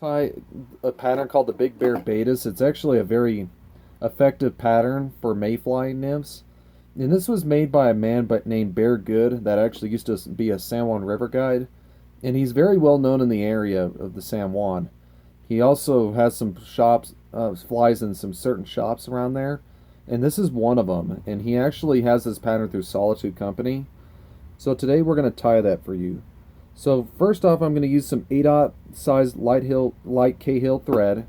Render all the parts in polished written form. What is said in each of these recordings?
Tie a pattern called the Big Bear Baetis. It's actually a very effective pattern for mayfly nymphs. And this was made by a man named Bear Goode that actually used to be a San Juan river guide. And he's very well known in the area of the San Juan. He also has some shops, flies in some certain shops around there. And this is one of them. And he actually has this pattern through Solitude Company. So today we're going to tie that for you. So first off, I'm going to use some 8/0 size light Cahill thread,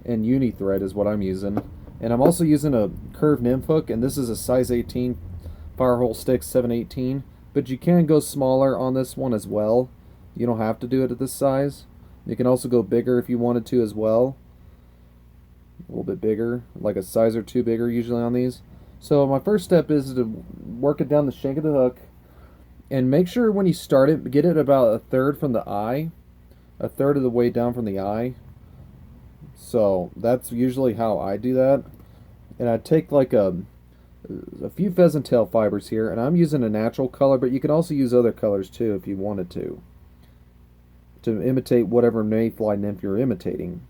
and uni thread is what I'm using. And I'm also using a curved nymph hook, and this is a size 18 Firehole Stick 718. But you can go smaller on this one as well. You don't have to do it at this size. You can also go bigger if you wanted to as well. A little bit bigger, like a size or two bigger usually on these. So my first step is to work it down the shank of the hook. And make sure when you start it, get it about a third from the eye. A third of the way down from the eye. So that's usually how I do that. And I take like a few pheasant tail fibers here. And I'm using a natural color, but you can also use other colors too if you wanted to. To imitate whatever mayfly nymph you're imitating.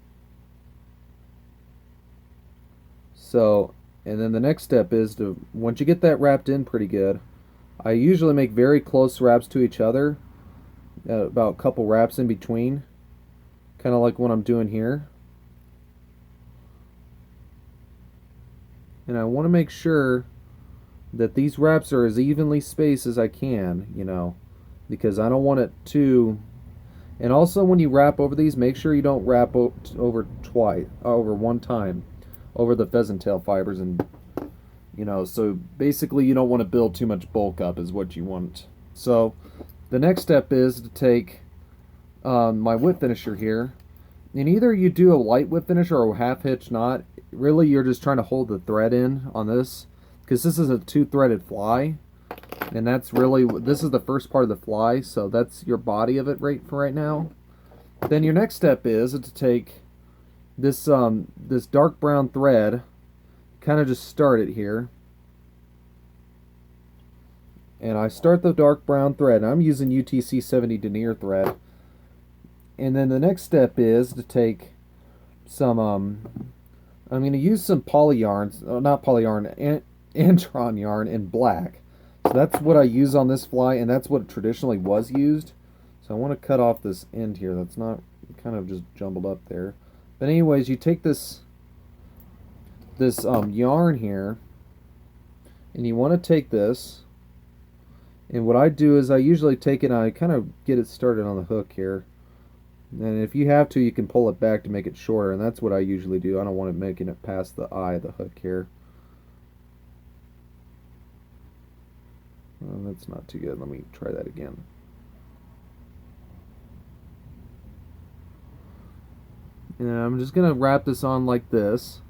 So, and then the next step is to, once you get that wrapped in pretty good, I usually make very close wraps to each other, about a couple wraps in between, kind of like what I'm doing here. And I want to make sure that these wraps are as evenly spaced as I can, you know, because I don't want it to. And also when you wrap over these, make sure you don't wrap over one time, over the pheasant tail fibers. And you know, so basically you don't want to build too much bulk up is what you want. So the next step is to take my whip finisher here, and either you do a light whip finisher or a half hitch knot. Really you're just trying to hold the thread in on this, because this is a two-threaded fly, and that's really, this is the first part of the fly, so that's your body of it for right now. Then your next step is to take this this dark brown thread, kind of just start it here, and I start the dark brown thread, and I'm using UTC 70 denier thread. And then the next step is to take some I'm going to use some poly yarns, not poly yarn, anton yarn in black. So that's what I use on this fly, and that's what traditionally was used. So I want to cut off this end here that's not kind of just jumbled up there. But anyways, you take this yarn here, and you want to take this, and what I do is I usually take it and I kind of get it started on the hook here, and if you have to, you can pull it back to make it shorter, and that's what I usually do. I don't want it making it past the eye of the hook here. Well, that's not too good. Let me try that again. And I'm just going to wrap this on like this.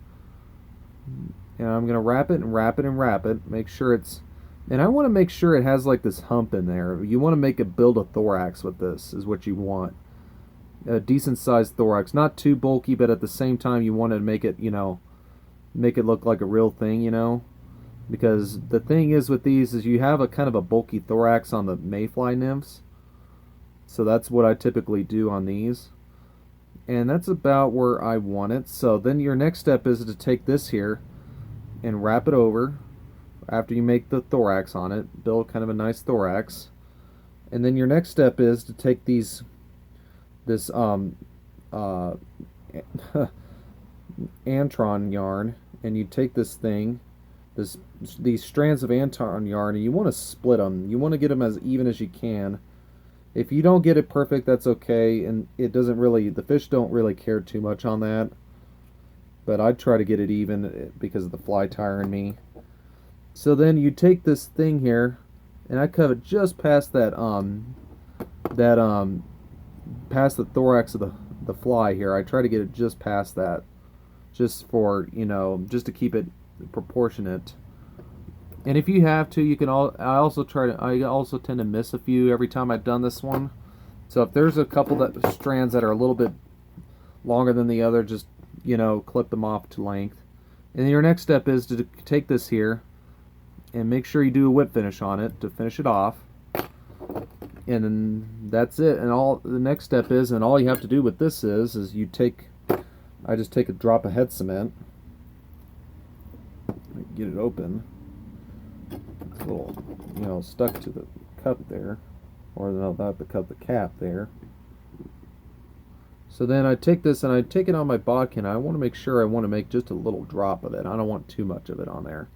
And I'm going to wrap it and wrap it and wrap it. Make sure it's... And I want to make sure it has like this hump in there. You want to make it build a thorax with this, is what you want. A decent sized thorax. Not too bulky, but at the same time you want to make it, you know, make it look like a real thing, you know. Because the thing is with these is you have a kind of a bulky thorax on the mayfly nymphs. So that's what I typically do on these. And that's about where I want it. So then your next step is to take this here and wrap it over after you make the thorax on it. Build kind of a nice thorax. And then your next step is to take this anton yarn, and you take this thing, these strands of anton yarn, and you want to split them. You want to get them as even as you can. If you don't get it perfect, that's okay, and it doesn't really, the fish don't really care too much on that. But I try to get it even because of the fly tiring me. So then you take this thing here, and I cut it just past past the thorax of the fly here. I try to get it just past that, just for, you know, just to keep it proportionate. And if you have to, you can I also tend to miss a few every time I've done this one. So if there's a couple strands that are a little bit longer than the other, just, you know, clip them off to length. And then your next step is to take this here and make sure you do a whip finish on it to finish it off. And then that's it. And all the next step is, and all you have to do with this is you take, I just take a drop of head cement, get it open. It's a little, you know, stuck to the cup there, or no, not the cup, the cap there. So then I take this and I take it on my bodkin. I want to make sure I want to make just a little drop of it. I don't want too much of it on there.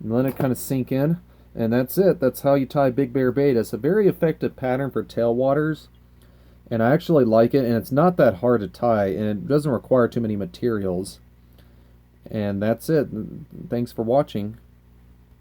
And let it kind of sink in. And that's it. That's how you tie Big Bear Baetis. A very effective pattern for tailwaters. And I actually like it. And it's not that hard to tie. And it doesn't require too many materials. And that's it. Thanks for watching.